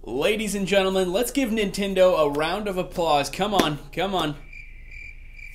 Ladies and gentlemen, let's give Nintendo a round of applause. Come on, come on.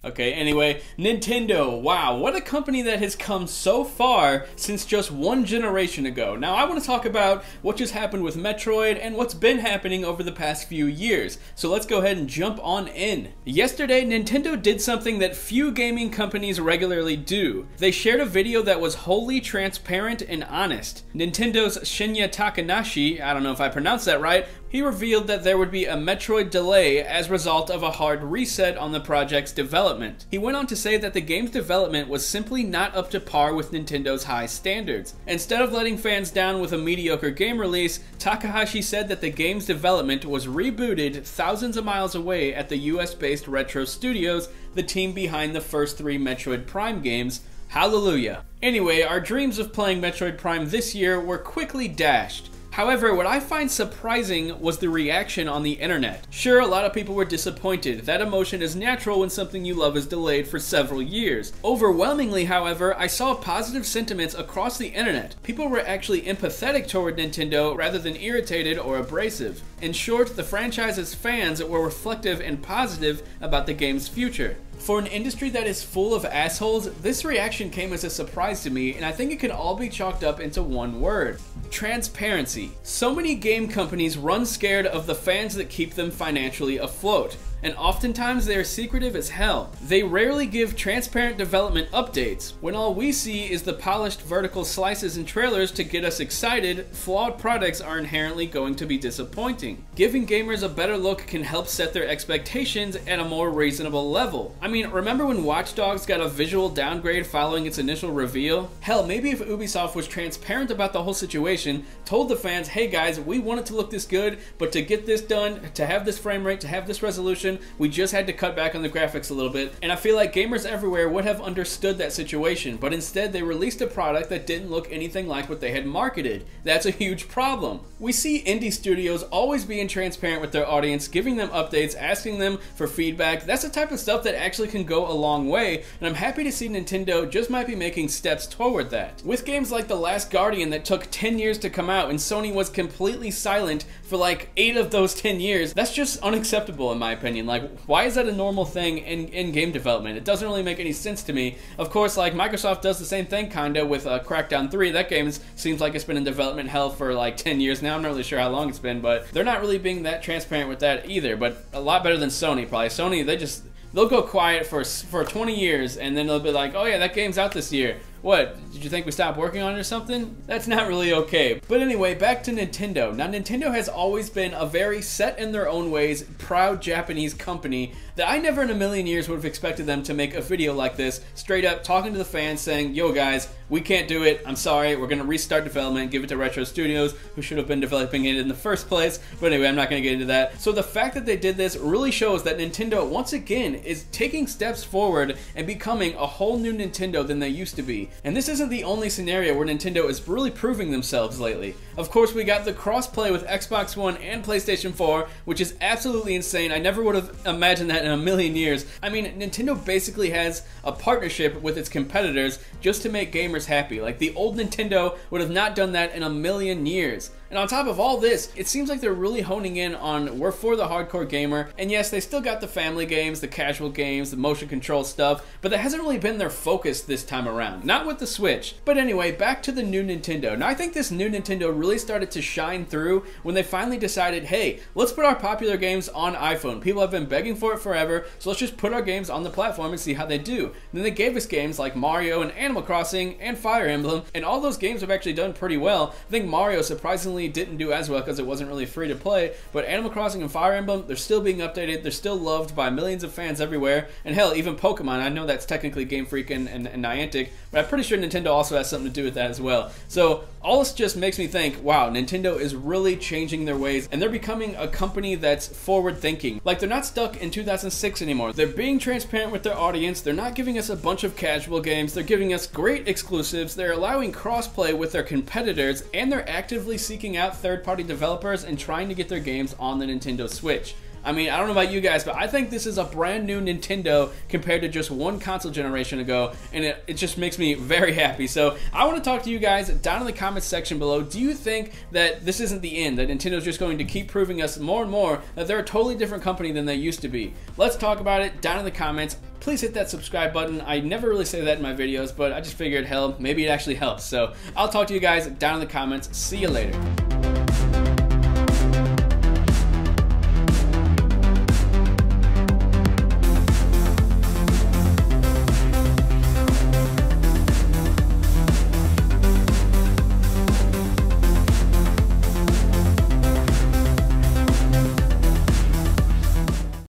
Okay, anyway, Nintendo, wow, what a company that has come so far since just one generation ago. Now, I want to talk about what just happened with Metroid and what's been happening over the past few years. So let's go ahead and jump on in. Yesterday, Nintendo did something that few gaming companies regularly do. They shared a video that was wholly transparent and honest. Nintendo's Shinya Takanashi, I don't know if I pronounced that right, he revealed that there would be a Metroid delay as a result of a hard reset on the project's development. He went on to say that the game's development was simply not up to par with Nintendo's high standards. Instead of letting fans down with a mediocre game release, Takahashi said that the game's development was rebooted thousands of miles away at the US-based Retro Studios, the team behind the first three Metroid Prime games. Hallelujah. Anyway, our dreams of playing Metroid Prime this year were quickly dashed. However, what I find surprising was the reaction on the internet. Sure, a lot of people were disappointed. That emotion is natural when something you love is delayed for several years. Overwhelmingly, however, I saw positive sentiments across the internet. People were actually empathetic toward Nintendo rather than irritated or abrasive. In short, the franchise's fans were reflective and positive about the game's future. For an industry that is full of assholes, this reaction came as a surprise to me, and I think it can all be chalked up into one word: transparency. So many game companies run scared of the fans that keep them financially afloat, and oftentimes they are secretive as hell. They rarely give transparent development updates. When all we see is the polished vertical slices and trailers to get us excited, flawed products are inherently going to be disappointing. Giving gamers a better look can help set their expectations at a more reasonable level. I mean, remember when Watch Dogs got a visual downgrade following its initial reveal? Hell, maybe if Ubisoft was transparent about the whole situation, told the fans, hey guys, we want it to look this good, but to get this done, to have this frame rate, to have this resolution, we just had to cut back on the graphics a little bit, and I feel like gamers everywhere would have understood that situation, but instead they released a product that didn't look anything like what they had marketed. That's a huge problem. We see indie studios always being transparent with their audience, giving them updates, asking them for feedback. That's the type of stuff that actually can go a long way, and I'm happy to see Nintendo just might be making steps toward that. With games like The Last Guardian that took 10 years to come out and Sony was completely silent for like 8 of those 10 years, that's just unacceptable in my opinion. Like, why is that a normal thing in game development? It doesn't really make any sense to me. Of course, like, Microsoft does the same thing kinda with Crackdown 3. That game seems like it's been in development hell for like 10 years now. I'm not really sure how long it's been, but they're not really being that transparent with that either, but a lot better than Sony probably. Sony, they'll go quiet for 20 years and then they'll be like, oh yeah, that game's out this year. What, did you think we stopped working on it or something? That's not really okay. But anyway, back to Nintendo. Now, Nintendo has always been a very set in their own ways, proud Japanese company that I never in a million years would have expected them to make a video like this, straight up talking to the fans saying, yo guys, we can't do it, I'm sorry, we're gonna restart development, give it to Retro Studios, who should have been developing it in the first place. But anyway, I'm not gonna get into that. So the fact that they did this really shows that Nintendo, once again, is taking steps forward and becoming a whole new Nintendo than they used to be. And this isn't the only scenario where Nintendo is really proving themselves lately. Of course, we got the cross-play with Xbox One and PlayStation 4, which is absolutely insane. I never would have imagined that in a million years. I mean, Nintendo basically has a partnership with its competitors just to make gamers happy. Like, the old Nintendo would have not done that in a million years. And on top of all this, it seems like they're really honing in on we're for the hardcore gamer, and yes, they still got the family games, the casual games, the motion control stuff, but that hasn't really been their focus this time around. Not with the Switch. But anyway, back to the new Nintendo. Now, I think this new Nintendo really started to shine through when they finally decided, hey, let's put our popular games on iPhone. People have been begging for it forever, so let's just put our games on the platform and see how they do. And then they gave us games like Mario and Animal Crossing and Fire Emblem, and all those games have actually done pretty well. I think Mario surprisingly didn't do as well because it wasn't really free to play, but Animal Crossing and Fire Emblem, they're still being updated, they're still loved by millions of fans everywhere, and hell, even Pokemon, I know that's technically Game Freak and Niantic, but I'm pretty sure Nintendo also has something to do with that as well. So all this just makes me think, wow, Nintendo is really changing their ways, and they're becoming a company that's forward-thinking. Like, they're not stuck in 2006 anymore. They're being transparent with their audience, they're not giving us a bunch of casual games, they're giving us great exclusives, they're allowing cross-play with their competitors, and they're actively seeking out third-party developers and trying to get their games on the Nintendo Switch. I mean, I don't know about you guys, but I think this is a brand new Nintendo compared to just one console generation ago, and it just makes me very happy. So I want to talk to you guys down in the comments section below. Do you think that this isn't the end, that Nintendo's just going to keep proving us more and more that they're a totally different company than they used to be? Let's talk about it down in the comments. Please hit that subscribe button. I never really say that in my videos, but I just figured, hell, maybe it actually helps. So I'll talk to you guys down in the comments. See you later.